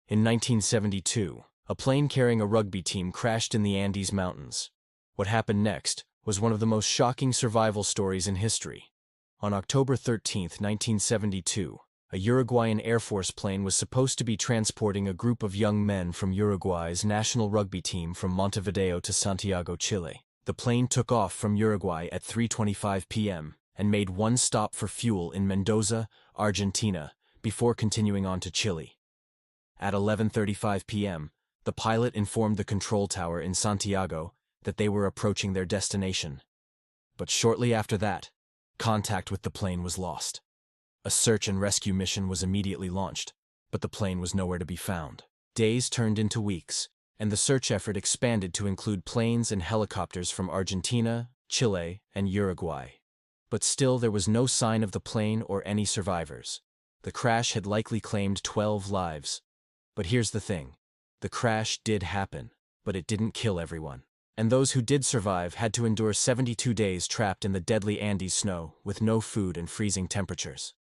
In 1972, a plane carrying a rugby team crashed in the Andes Mountains. What happened next was one of the most shocking survival stories in history. On October 13, 1972, a Uruguayan Air Force plane was supposed to be transporting a group of young men from Uruguay's national rugby team from Montevideo to Santiago, Chile. The plane took off from Uruguay at 3:25 p.m. and made one stop for fuel in Mendoza, Argentina, before continuing on to Chile. At 11:35 p.m., the pilot informed the control tower in Santiago that they were approaching their destination. But shortly after that, contact with the plane was lost. A search and rescue mission was immediately launched, but the plane was nowhere to be found. Days turned into weeks, and the search effort expanded to include planes and helicopters from Argentina, Chile, and Uruguay. But still there was no sign of the plane or any survivors. The crash had likely claimed 12 lives. But here's the thing. The crash did happen, but it didn't kill everyone. And those who did survive had to endure 72 days trapped in the deadly Andes snow with no food and freezing temperatures.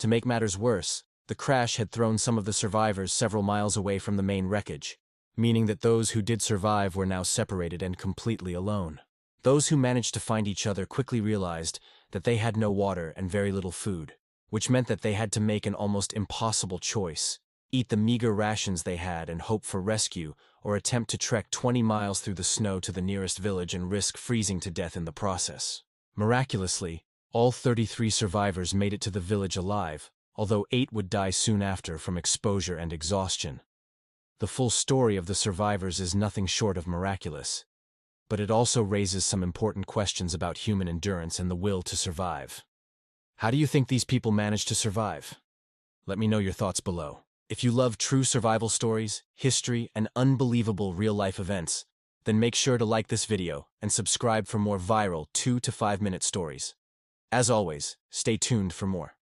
To make matters worse, the crash had thrown some of the survivors several miles away from the main wreckage, meaning that those who did survive were now separated and completely alone. Those who managed to find each other quickly realized that they had no water and very little food, which meant that they had to make an almost impossible choice: eat the meager rations they had and hope for rescue, or attempt to trek 20 miles through the snow to the nearest village and risk freezing to death in the process. Miraculously, all 33 survivors made it to the village alive, although 8 would die soon after from exposure and exhaustion. The full story of the survivors is nothing short of miraculous, but it also raises some important questions about human endurance and the will to survive. How do you think these people managed to survive? Let me know your thoughts below. If you love true survival stories, history, and unbelievable real-life events, then make sure to like this video and subscribe for more viral 2 to 5 minute stories. As always, stay tuned for more.